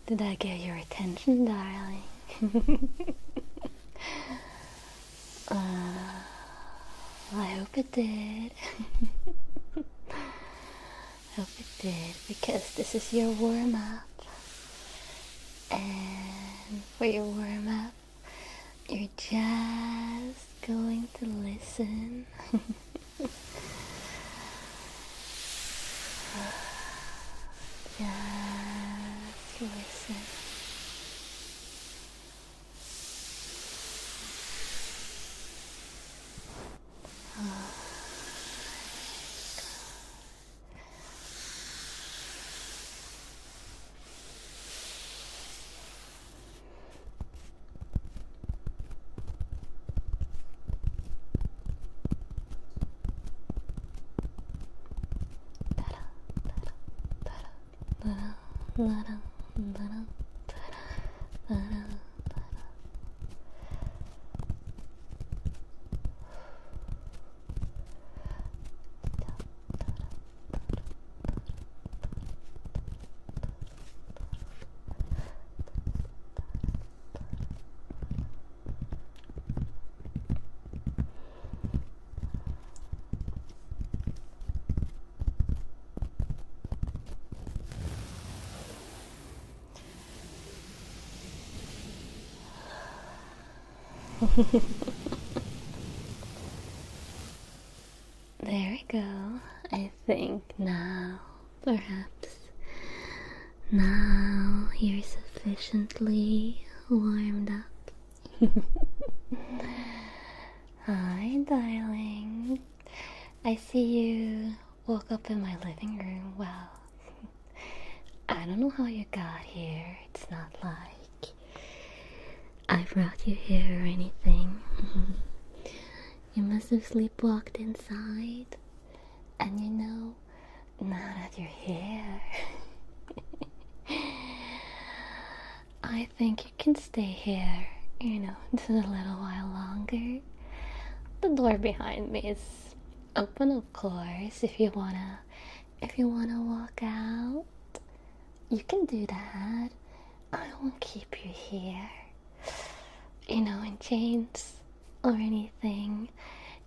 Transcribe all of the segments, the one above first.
Did I get your attention, darling? I hope it did. Hope it did, because this is your warm-up. And for your warm-up, you're just going to listen. Just listen. There we go. I think now, perhaps, now you're sufficiently warmed up. Hi, darling. I see you woke up in my living room. Well, I don't know how you got here. It's not like I brought you here or anything. You must have sleepwalked inside. And you know, now that you're here, I think you can stay here, just a little while longer. The door behind me is open, of course. If you wanna walk out, you can do that. I won't keep you here, in chains or anything.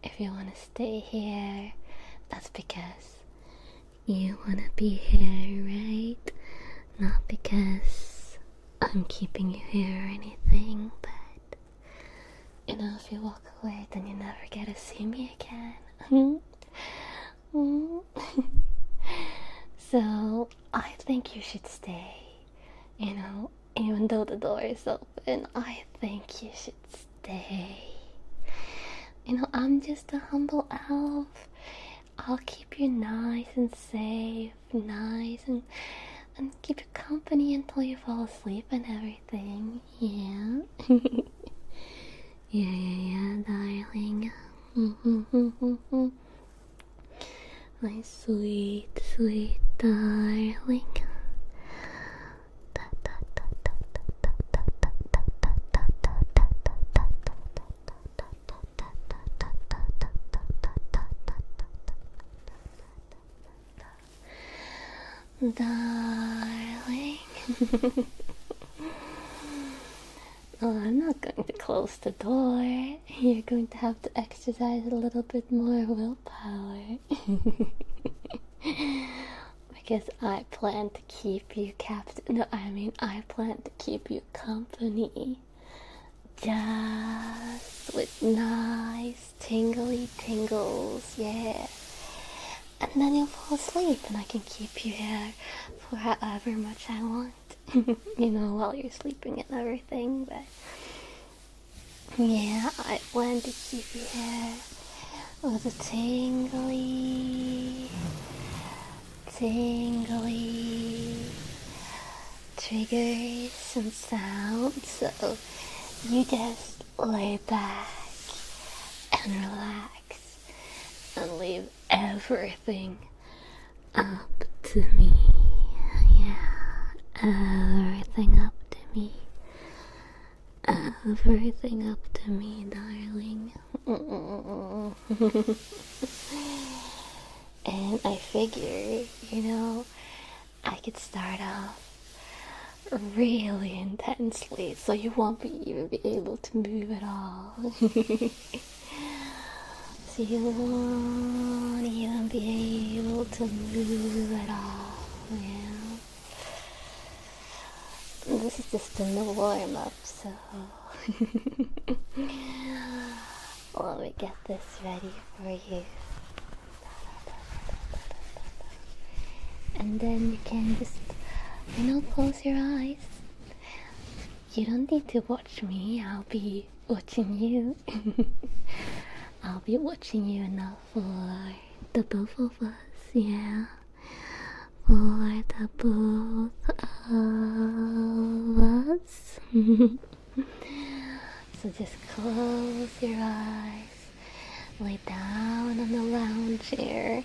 If you want to stay here, that's because you want to be here, right? Not because I'm keeping you here or anything, but if you walk away, then you never get to see me again. So I think you should stay, even though the door is open. I think you should stay. I'm just a humble elf. I'll keep you nice and safe, and keep you company until you fall asleep and everything. Yeah. yeah, darling. My sweet, sweet darling. Darling. Oh, I'm not going to close the door. You're going to have to exercise a little bit more willpower. Because I plan to keep you I plan to keep you company. Just with nice tingly tingles, yeah. And then you'll fall asleep and I can keep you here for however much I want. While you're sleeping and everything. But yeah, I plan to keep you here with a tingly triggers and sounds. So you just lay back and relax and leave everything up to me. Yeah, everything up to me. Everything up to me, darling. And I figure, I could start off really intensely, so you won't even be able to move at all. So you won't even be able to move at all, yeah. This has just been the warm-up, so let me get this ready for you. And then you can just, close your eyes. You don't need to watch me, I'll be watching you. I'll be watching you enough for the both of us, yeah. For the both of us. So just close your eyes, lay down on the lounge chair,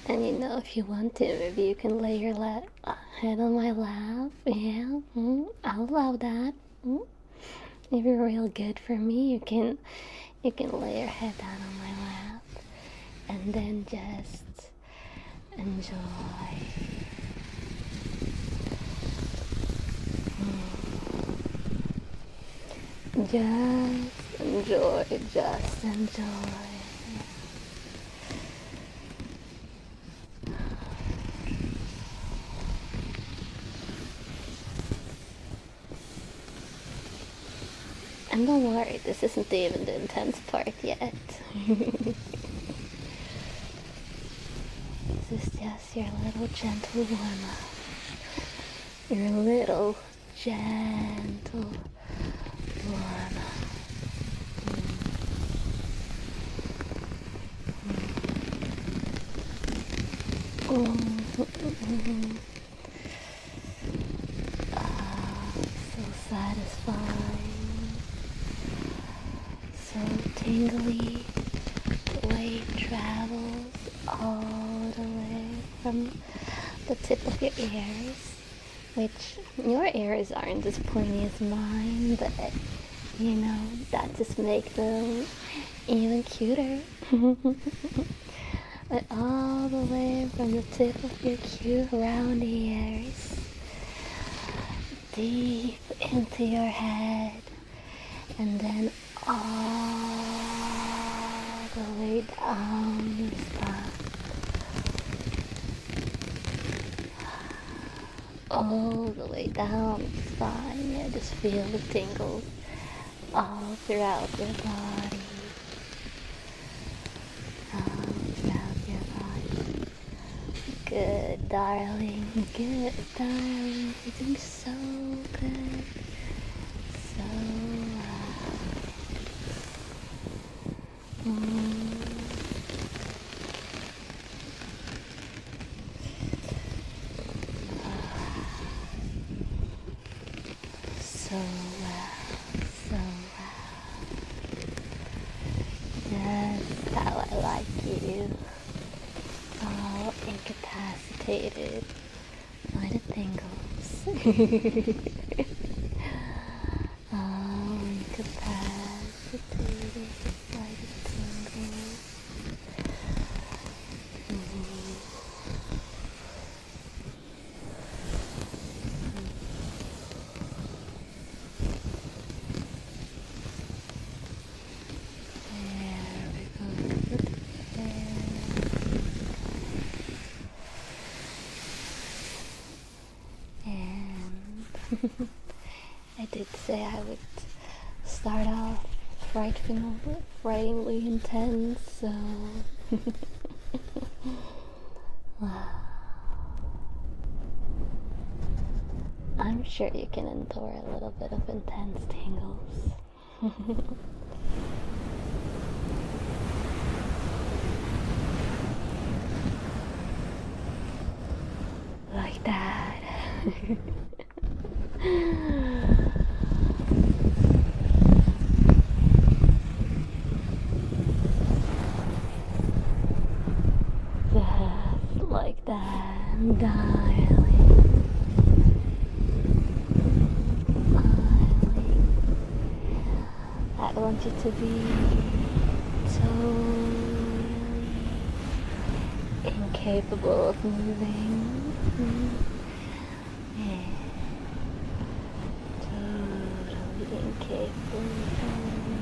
and if you want to, maybe you can lay your head on my lap, yeah, I'll allow that. If you're real good for me, you can lay your head down on my lap, and then just enjoy. Just enjoy. And don't worry, this isn't even the intense part yet. This is just your little gentle warm-up. Your little gentle warm-up. So satisfying. So tingly. The way it travels all the way from the tip of your ears, which your ears aren't as pointy as mine, but that just makes them even cuter. But all the way from the tip of your cute round ears, deep into your head, and then all the way down your spine. All the way down the spine, yeah, just feel the tingles all throughout your body. All throughout your body. Good, darling. Good, darling. You're doing so good. So so well. Just how I like you. All incapacitated by the tingles. All incapacitated by the tingles. I did say I would start off frighteningly intense, so I'm sure you can endure a little bit of intense tingles. Like that. Just like that, darling. I want you to be totally incapable of moving. Yeah. carefully for me.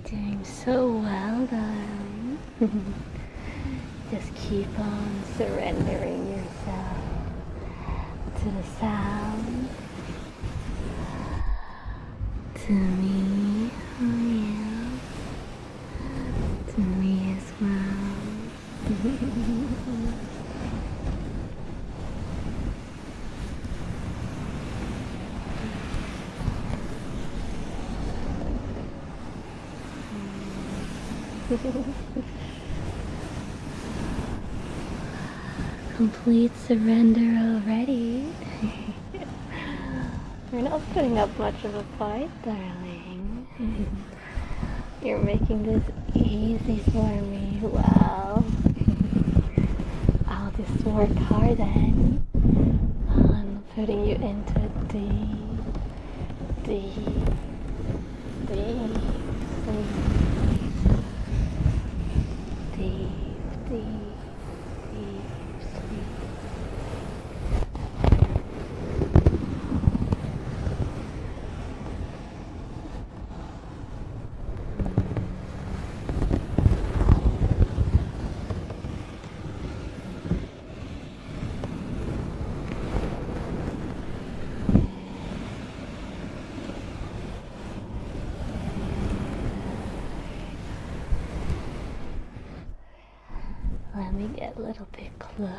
Doing so well, darling. Just keep on surrendering yourself to the sound, to me, oh yeah, to me as well. Complete surrender already. You're not putting up much of a fight, darling. You're making this easy for me. Wow. I'll just work hard then on putting you into a deep, deep, deep sleep. Deep, deep, deep sleep. Let me get a little bit close.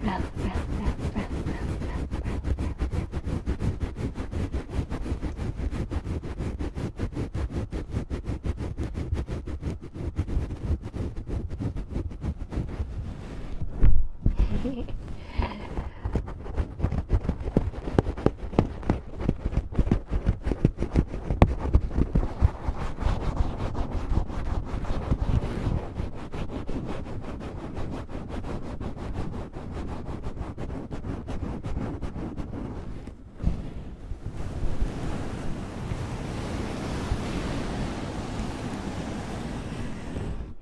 Rub, rub, rub, rub, rub, rub, rub.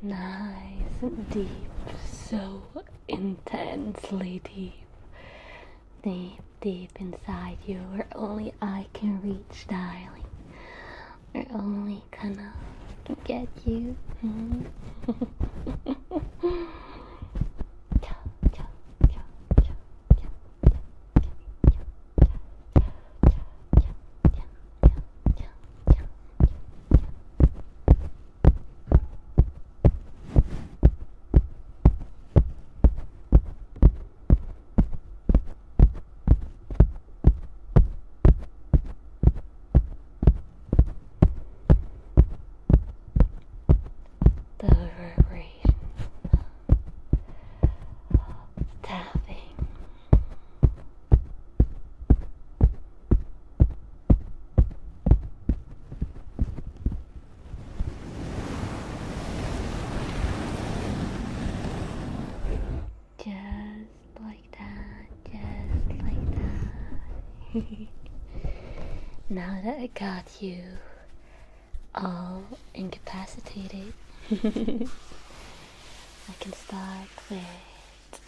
Nice and deep, so intensely deep. Deep, deep inside you, where only I can reach, darling. Where only Kanna can get you. Now that I got you all incapacitated, I can start with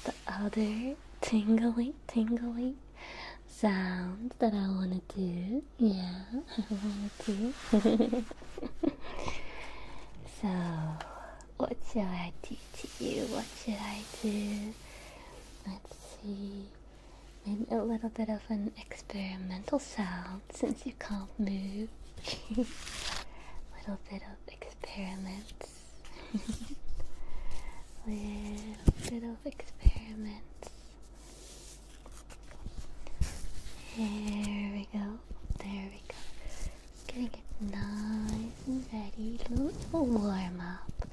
the other tingly sounds that I want to do. Yeah, I want to. So, what should I do to you? What should I do? Let's see. Maybe a little bit of an experimental sound since you can't move. Little bit of experiments. Little bit of experiments. There we go. There we go. Getting it nice and ready. A little warm up.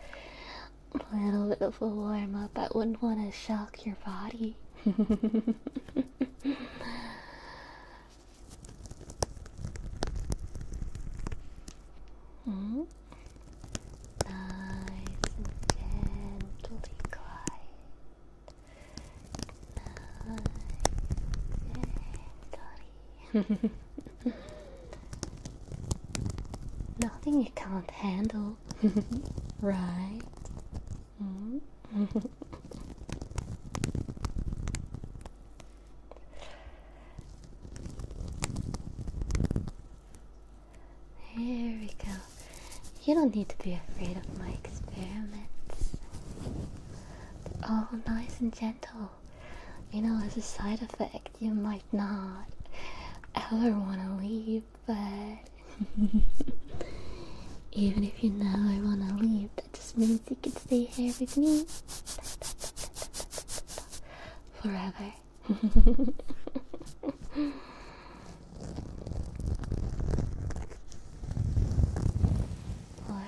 A little bit of a warm up. I wouldn't want to shock your body. Nice and gently quiet. Nice and gently. Nothing you can't handle, right? Here we go. You don't need to be afraid of my experiments. They're all nice and gentle. You know, as a side effect, you might not ever want to leave, but even if you never want to leave, that just means you can stay here with me forever. Forever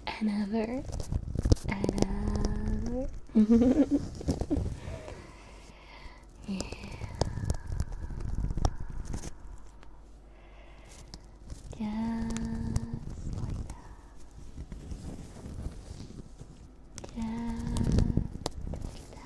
and ever and ever. Yeah. Just like that. Just like that.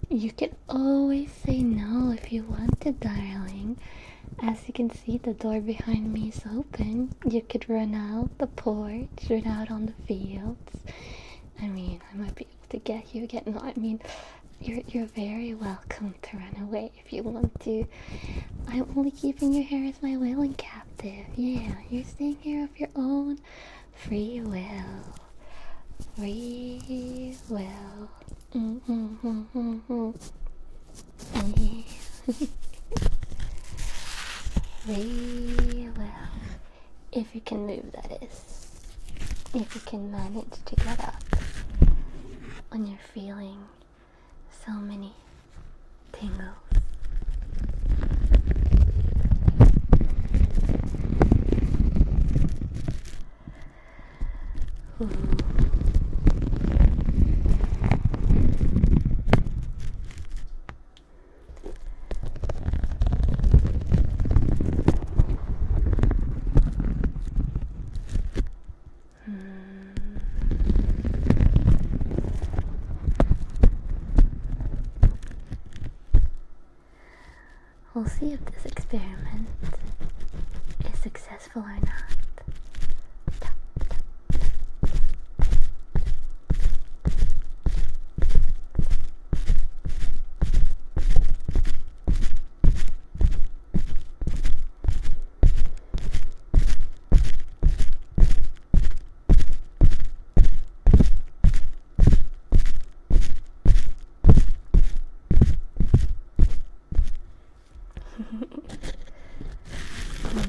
You can always say no if you want to, darling. As you can see, the door behind me is open. You could run out the porch, run out on the fields. I mean, I might be able to get you again. No, I mean, you're very welcome to run away if you want to. I'm only keeping you here as my willing captive. Yeah, you're staying here of your own free will. Free will. Free will. If you can move, that is. If you can manage to get up when you're feeling so many tingles. Ooh. We'll see if this experiment is successful or not.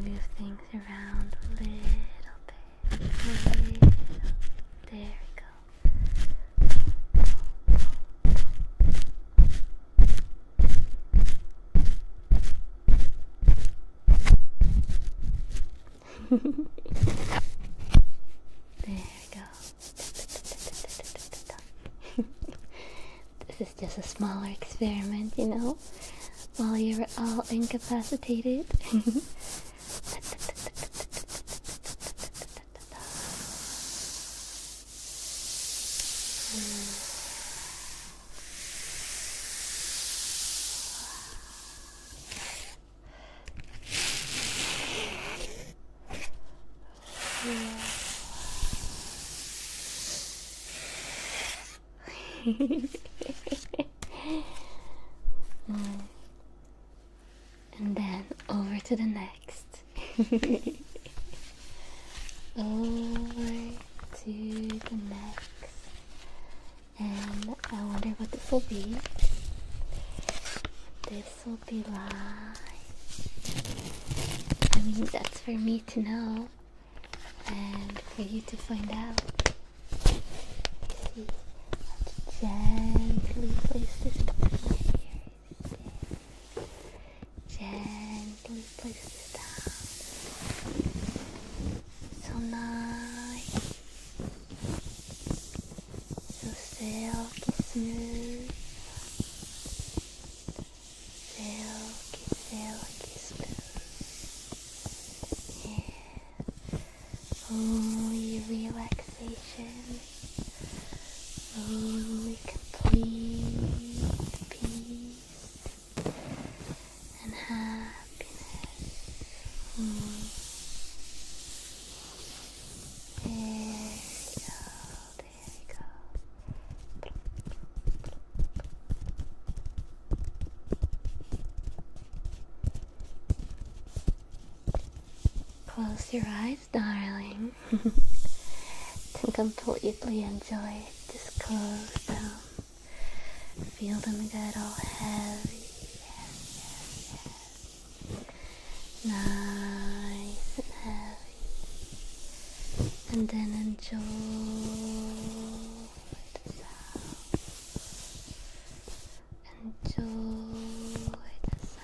Move things around a little bit. There we go. There we go. This is just a smaller experiment, you know. while you're all incapacitated. And then over to the next. Over to the next. And I wonder what this will be. This will be like, I mean, that's for me to know and for you to find out. You see, let's gently place this down here. Gently place this down. So nice. So silky smooth. Silky smooth. Yeah. Only relaxation. Only complete peace and happiness. There you go. Close your eyes, darling. To completely enjoy it, just close them. Feel them get all heavy. Nice and heavy. And then enjoy the sound. Enjoy the sound.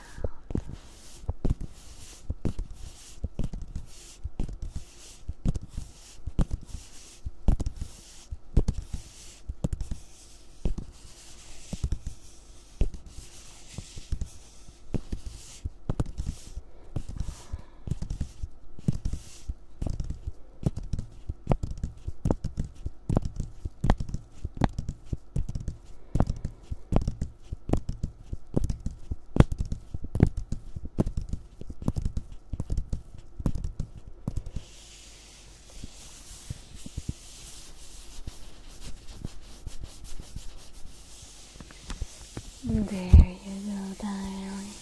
There you go, darling.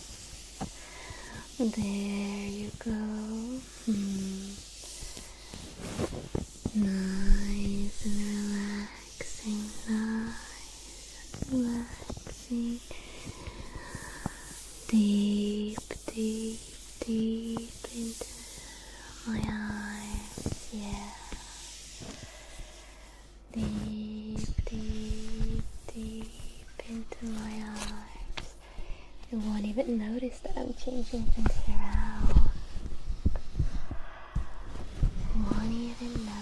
There you go. Nice and relaxing, nice and relaxing. Deep, deep, deep into my eyes, yeah. Deep, deep, deep into my eyes. You won't even notice that I'm changing things around. You won't even notice.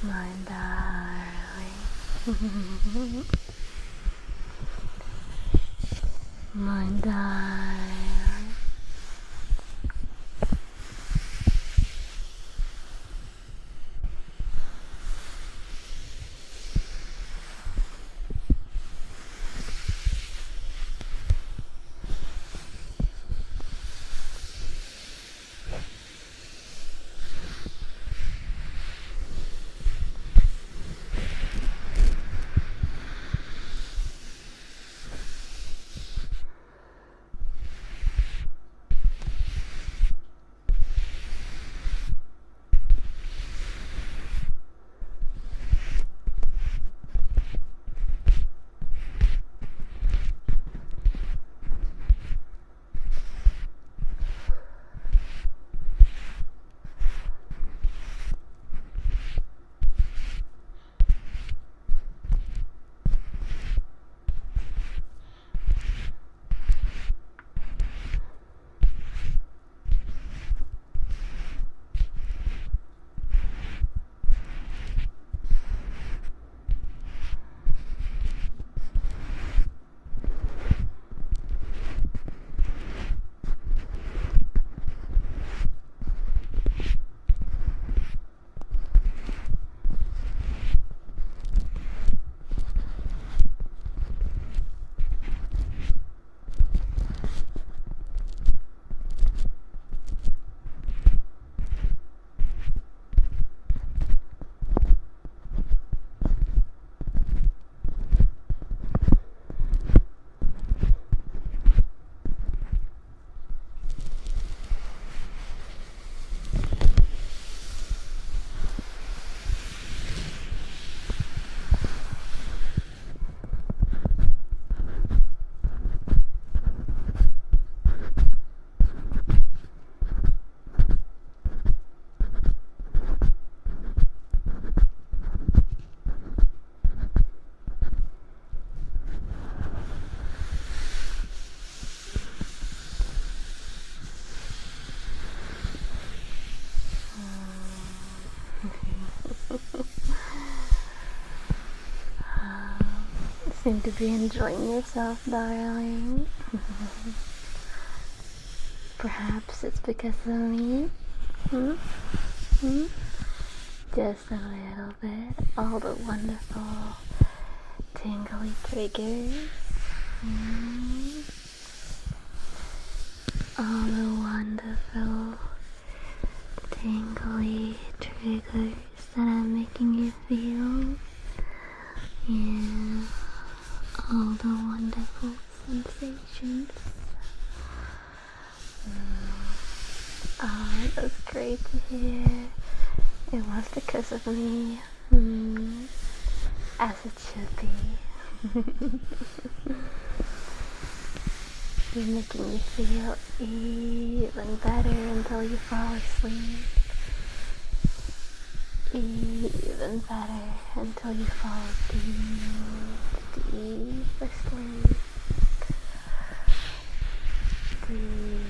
My darling. My darling. Seem to be enjoying yourself, darling. Perhaps it's because of me? Hmm? Hmm? Just a little bit. All the wonderful tingly triggers. All the wonderful tingly triggers that I'm making you feel. Yeah. All the wonderful sensations. Oh, that's great to hear. It was because of me. As it should be. You're making me feel even better until you fall asleep. Even better until you fall deep asleep. Deep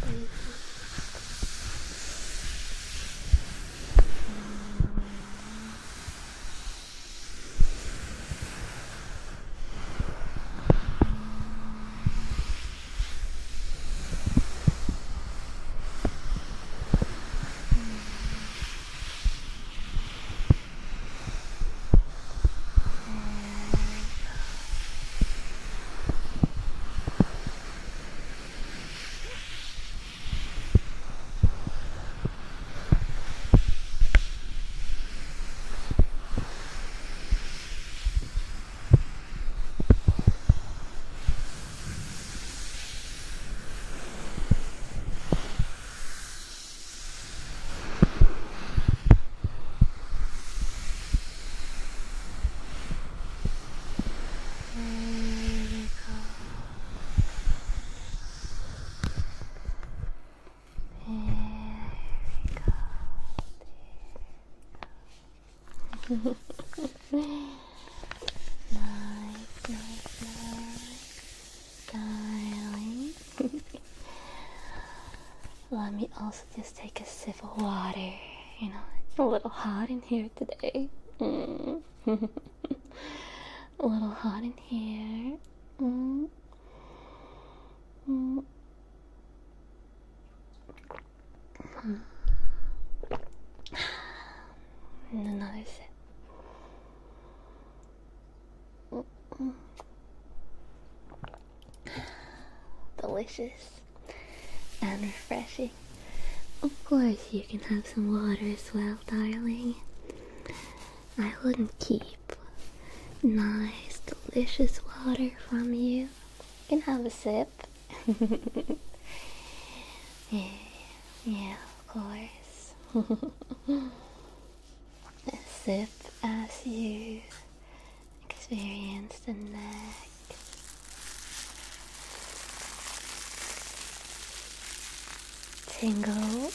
asleep. Nice, darling. Let me also just take a sip of water. You know, it's a little hot in here today. A little hot in here. And another sip. Delicious and refreshing. Of course, you can have some water as well, darling. I wouldn't keep nice, delicious water from you. You can have a sip. Yeah, of course. A sip as you experience the neck. Tingle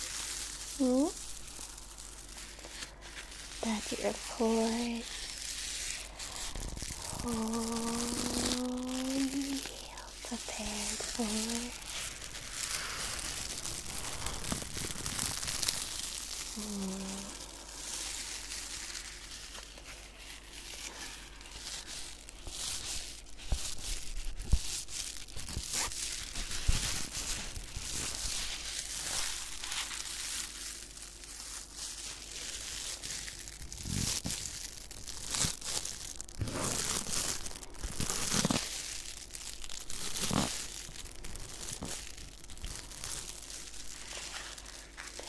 that you're of course prepared for.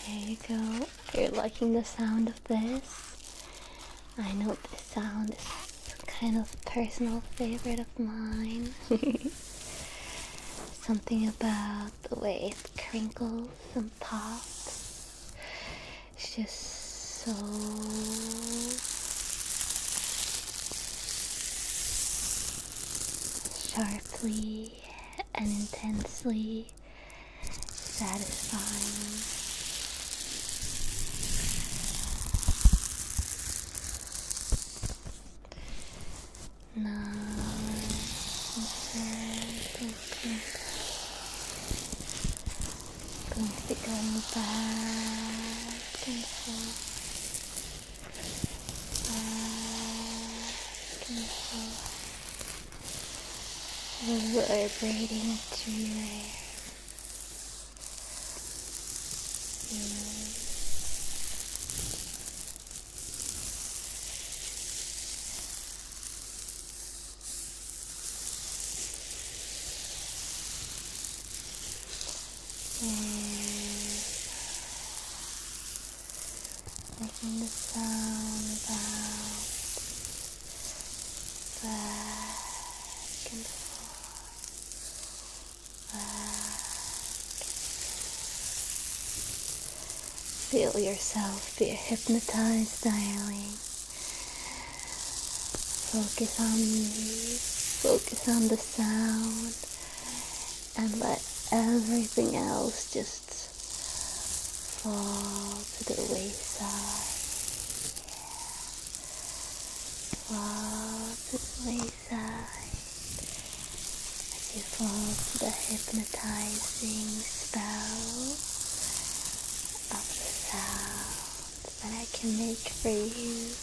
There you go. You're liking the sound of this? I know this sound is kind of a personal favorite of mine. Something about the way it crinkles and pops. It's just so sharply and intensely satisfying. Going to be going back and forth, back vibrating through your hair. Making the sound bounce back and forth, back. Feel yourself be hypnotized, darling. Focus on me, focus on the sound, and let everything else just fall to the wayside. Fall to the wayside as you fall to the hypnotizing spell of the sounds that I can make for you.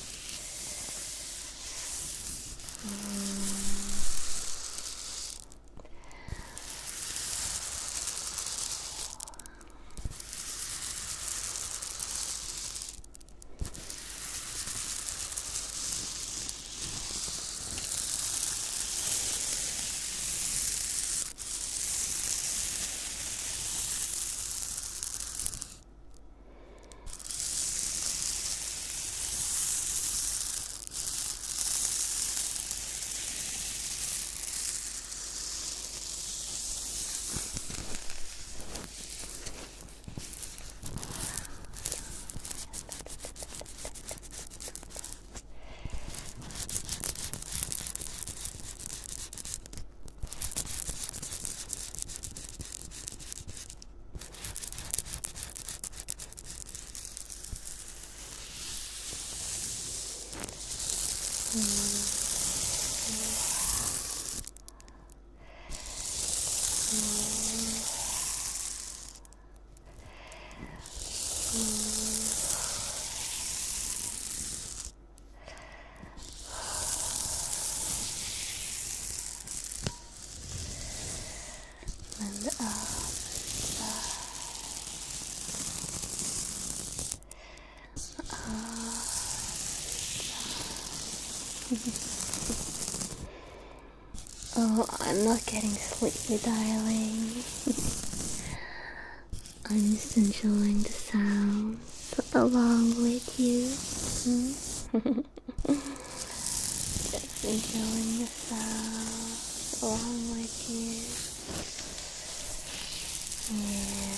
And up. Oh, I'm not getting sleepy, darling. I'm just enjoying the sounds along with you. Just enjoying the sounds along with you. Yeah.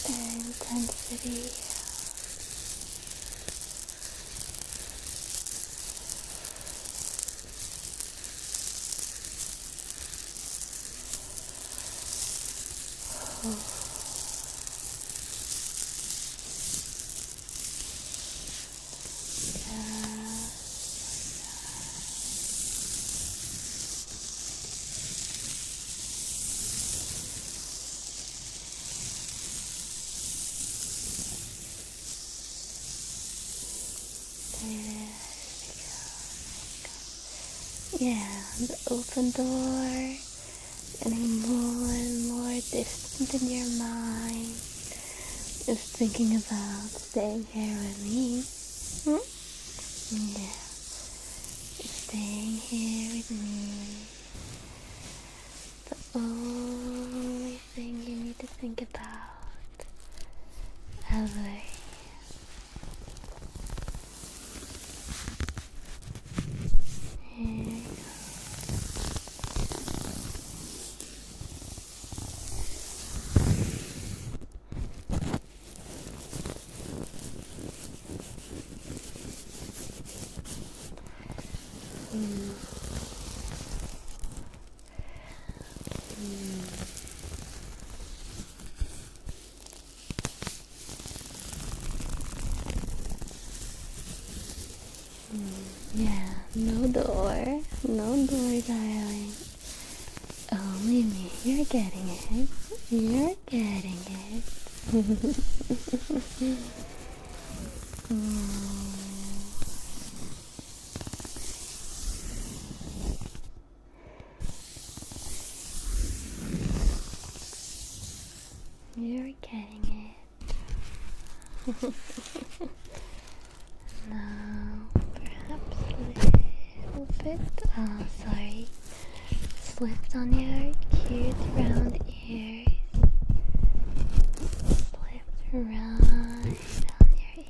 Their intensity. Yeah, the open door getting more and more distant in your mind. Just thinking about staying here with me. Yeah, just staying here with me. The only thing you need to think about ever. Yeah, no door, darling. Only me. You're getting it. You're getting it. Now, perhaps a little bit, sorry, slipped on your cute round ears. Slipped right on your ears.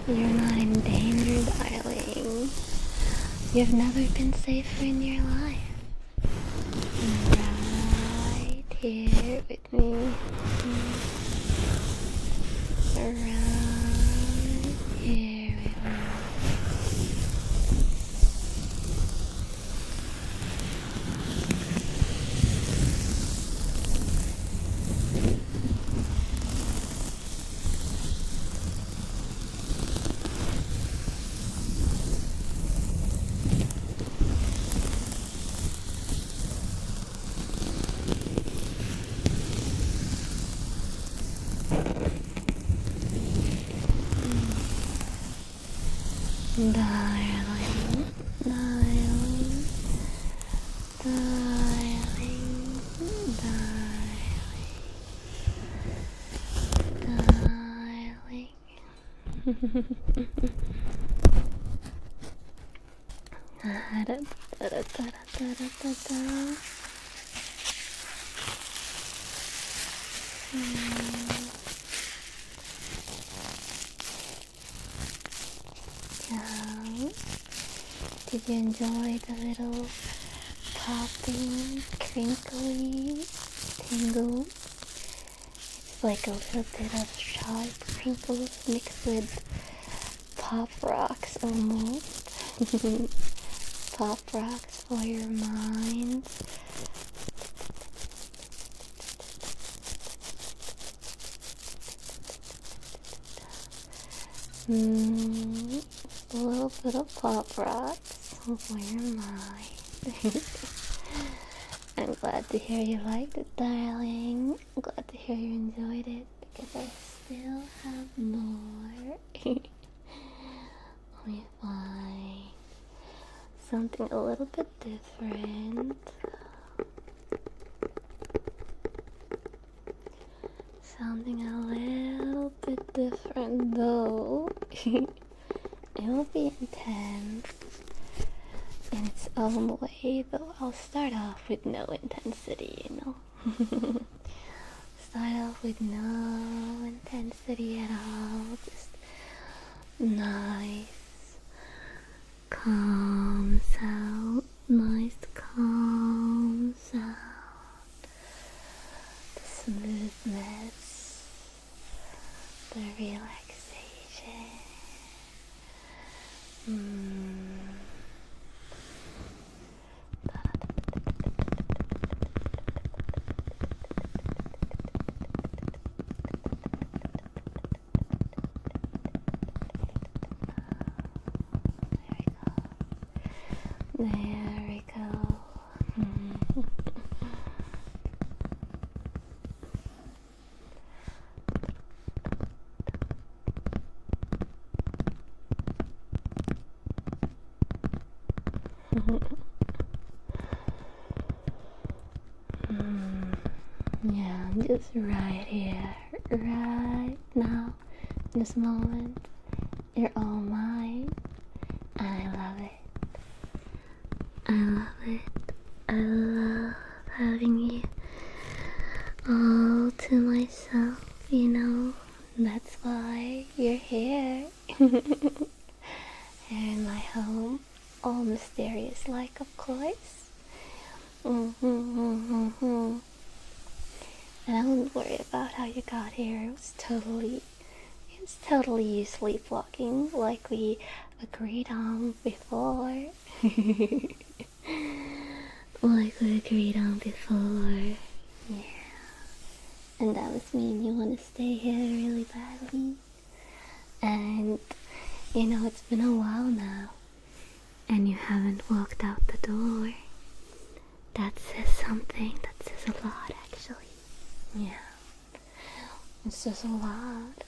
You're not in danger, darling. You've never been safer in your life. Right here with me. Right here with me. Darling, darling, darling, darling, Did you enjoy the little popping, crinkly tingle? It's like a little bit of sharp crinkles mixed with pop rocks almost. Pop rocks for your mind. A little bit of pop rocks for your mind. I'm glad to hear you liked it, darling. I'm glad to hear you enjoyed it because I still have more. Let me find something a little bit different. Something a little bit different though. It will be intense in its own way, though I'll start off with no intensity, you know. Start off with no intensity at all, just nice, calm sound, nice, calm sound, the smoothness, the relaxation. There we go. Yeah, I'm just right here, right now, in this moment. You're all mine. I love it. I love it. I love having you all to myself, you know. That's why you're here. Here in my home. all mysterious like, of course. And I don't worry about how you got here. It's totally you sleepwalking like we agreed on before. Like we agreed on before. Yeah. And that must mean you want to stay here really badly. And it's been a while now, and you haven't walked out the door. That says something. That says a lot, actually. Yeah. It says a lot.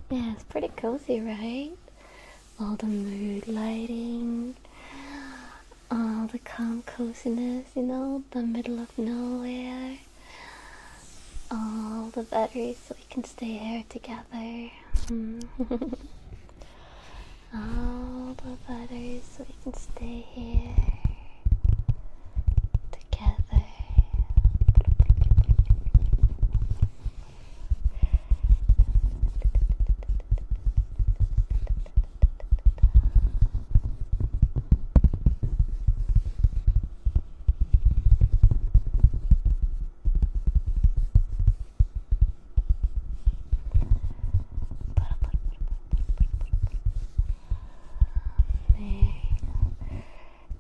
Yeah, it's pretty cozy, right? All the mood lighting, all the calm coziness, the middle of nowhere, all the batteries so we can stay here together. All the batteries so we can stay here together.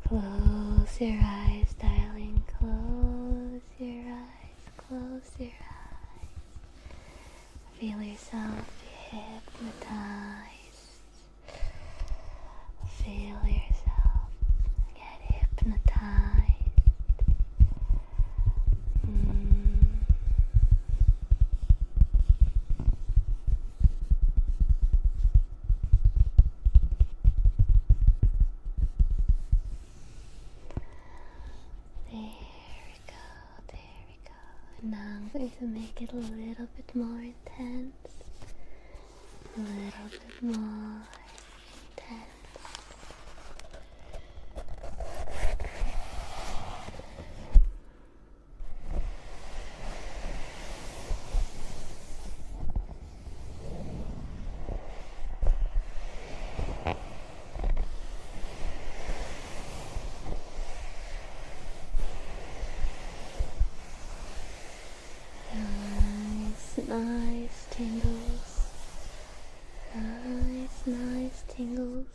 Close your eyes, darling. Close your eyes. Close your eyes. Feel yourself be hypnotized. Feel yourself get hypnotized. Now I'm going to make it a little bit more intense. A little bit more intense. Nice tingles. Nice tingles.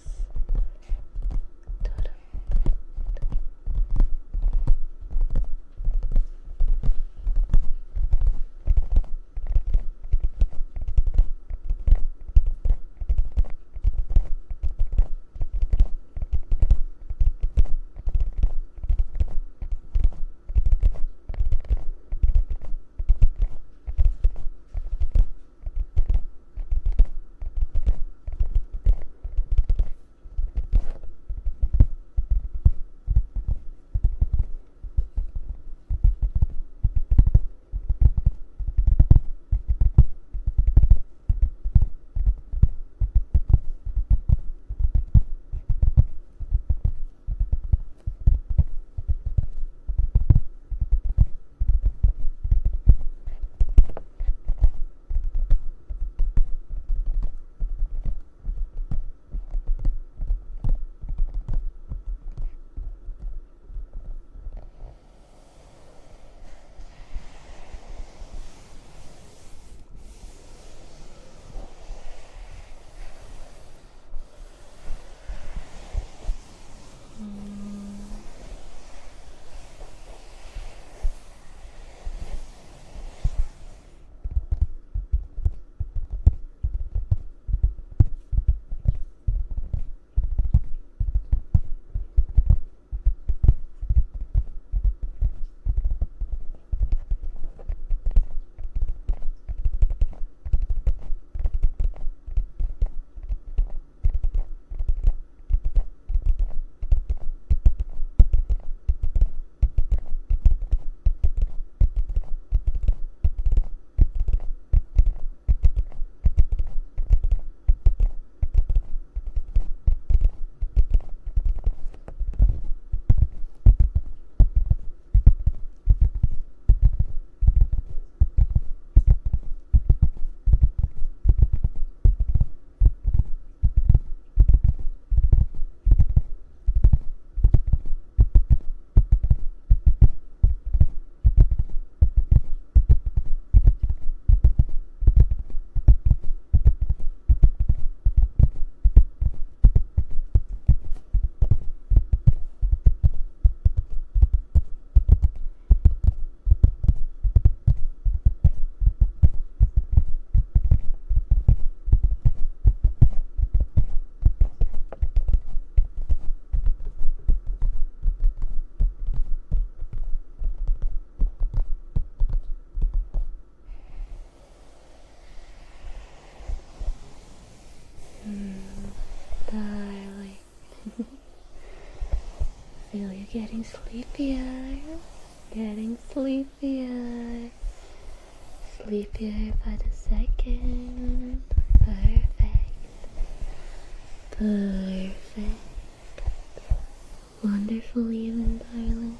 darling. Feel you getting sleepier, getting sleepier, sleepier by the second. Perfect, perfect, wonderful even, darling.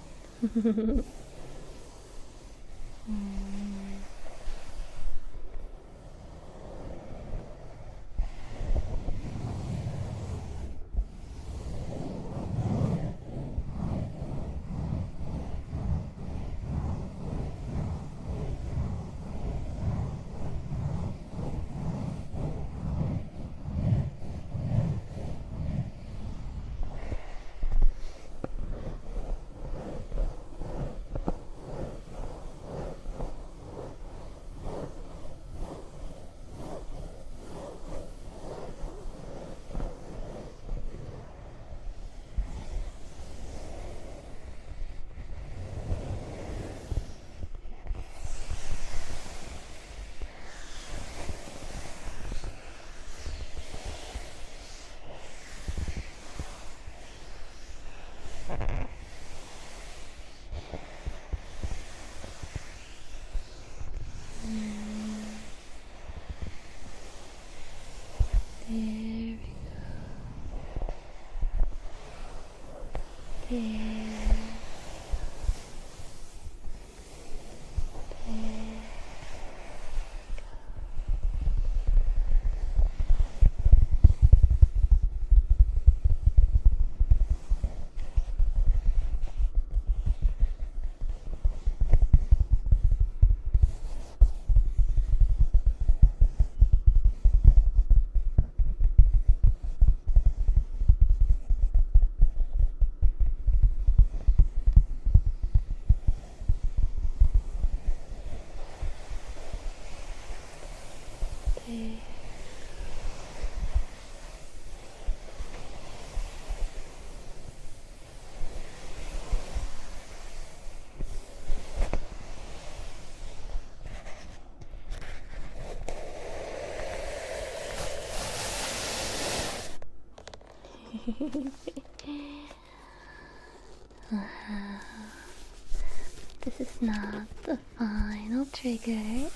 This is not the final trigger.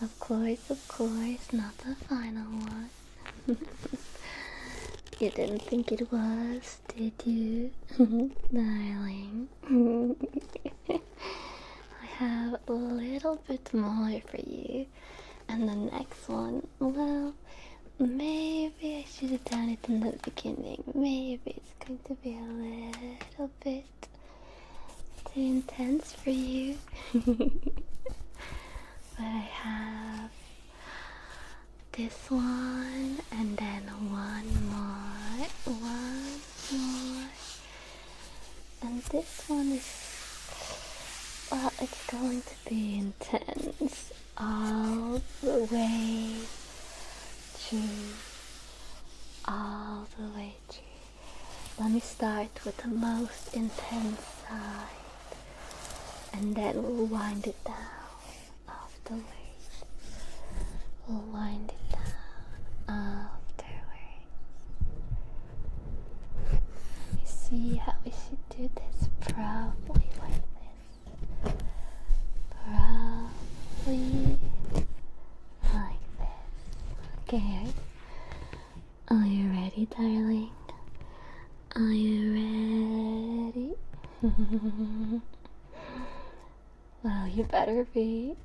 Of course, not the final one. You didn't think it was, did you, darling? I have a little bit more for you, and the next one, well, maybe I should have done it in the beginning. Maybe it's going to be a little bit too intense for you. But I have this one, and then one more, and this one is, well, it's going to be intense all the way through, Let me start with the most intense side, and then we'll wind it down afterwards. We'll wind it down afterwards. Let me see how we should do this. Probably like this. Probably like this. Okay. Are you ready, darling? Are you ready? Well, you better be.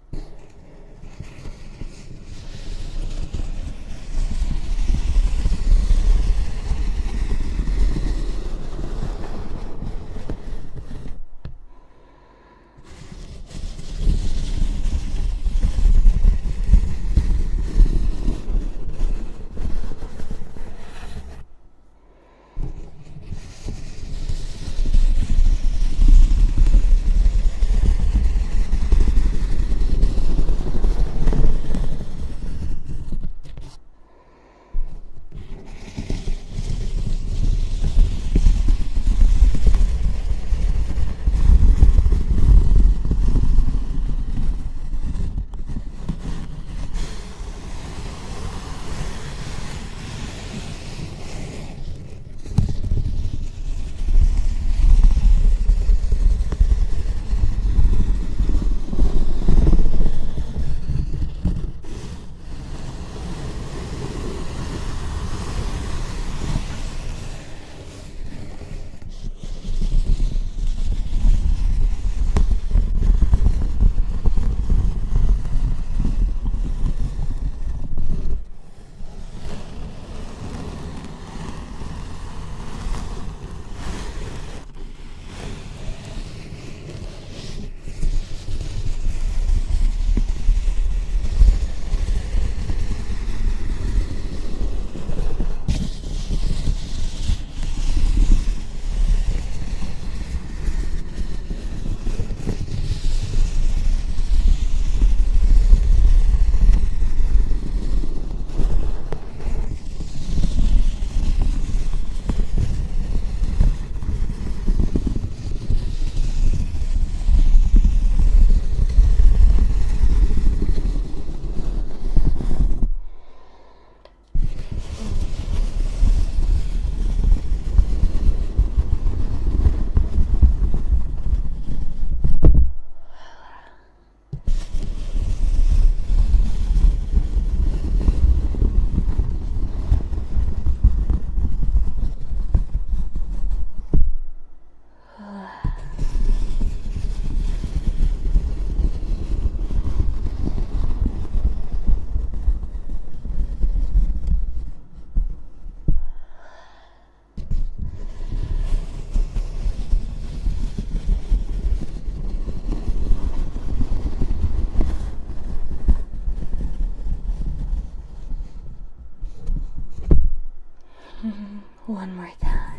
One more time.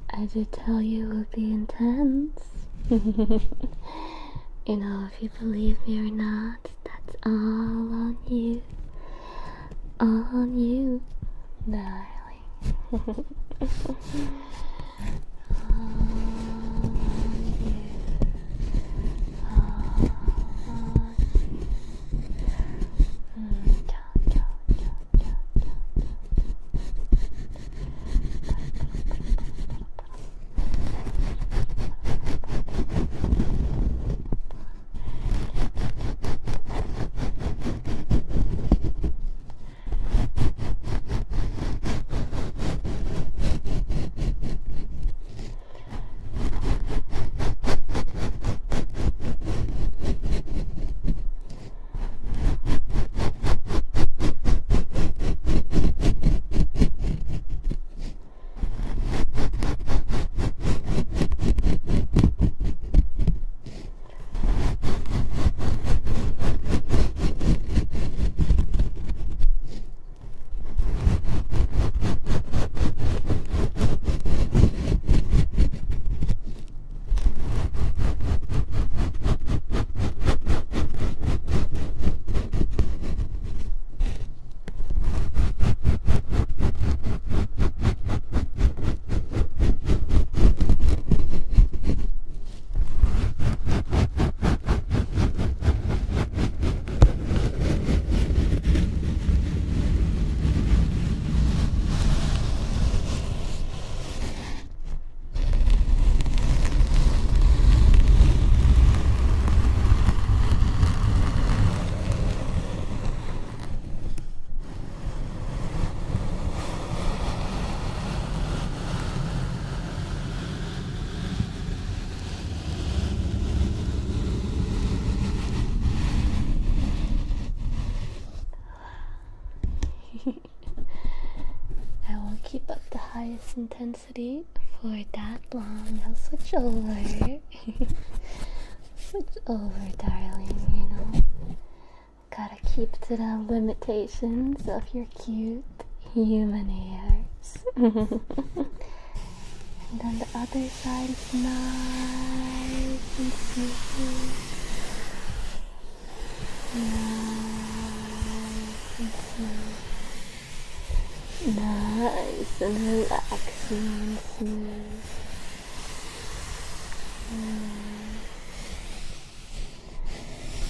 I did tell you it would be intense. You know, if you believe me or not, that's all on you. All on you, darling. I won't keep up the highest intensity for that long. I'll switch over. Switch over, darling, you know. Gotta keep to the limitations of your cute human ears. And then the other side is nice and smooth. Nice and smooth. Nice and relaxing and smooth.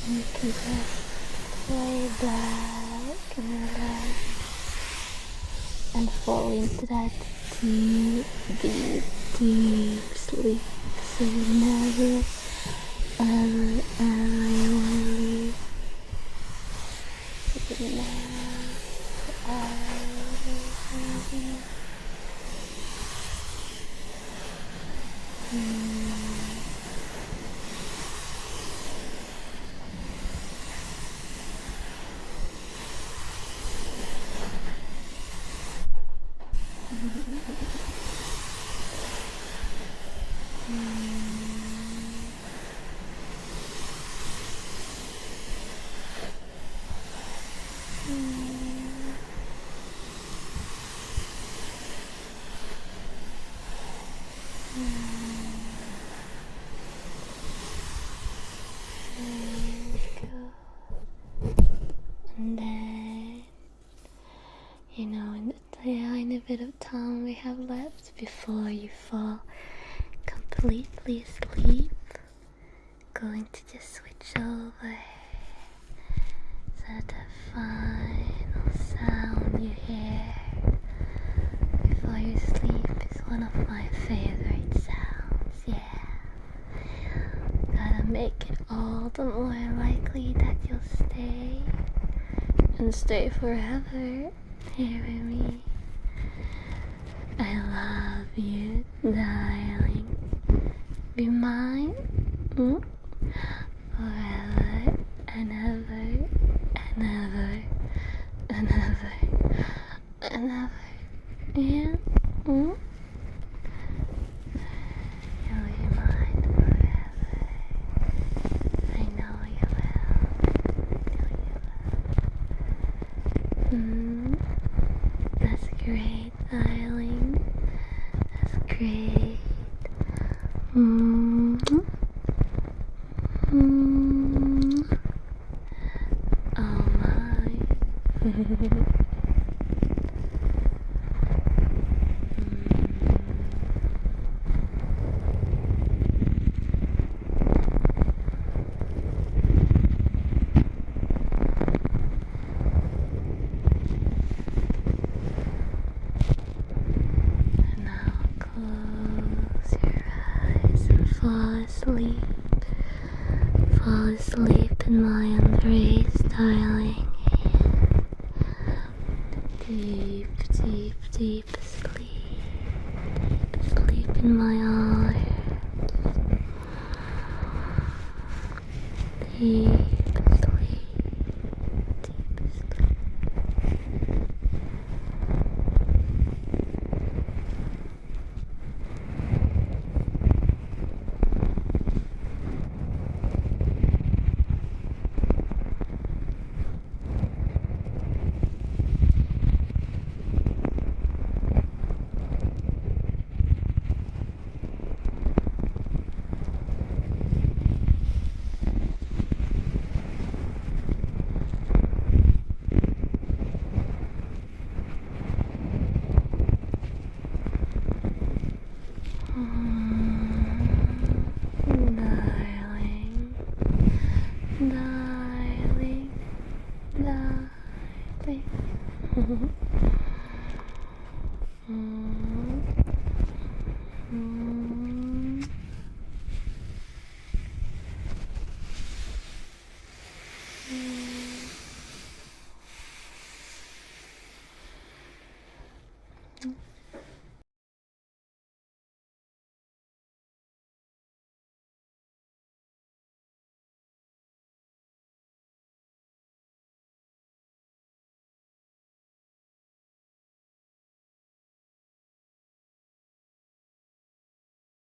You can just lay back and relax and fall into that deep, deep, deep sleep. So you never, ever, ever want to leave. So you never, ever. And then, you know, in the tiny bit of time we have left before you fall completely asleep, going to just switch over so the final sound you hear before you sleep is one of my favorite sounds. Yeah, gotta make it all the more likely that you'll stay and stay forever here with me. I love you, darling. Be mine forever and ever and ever. Another. Yeah. Mm. Will you mind forever? I know you will. That's great, darling. That's great. Mm. Mm. Oh my. Now close your eyes and fall asleep. Fall asleep in my embrace, darling. Deep, deep, deep sleep. Deep sleep in my arms. Deep sleep. Deep sleep. Darling, darling, darling.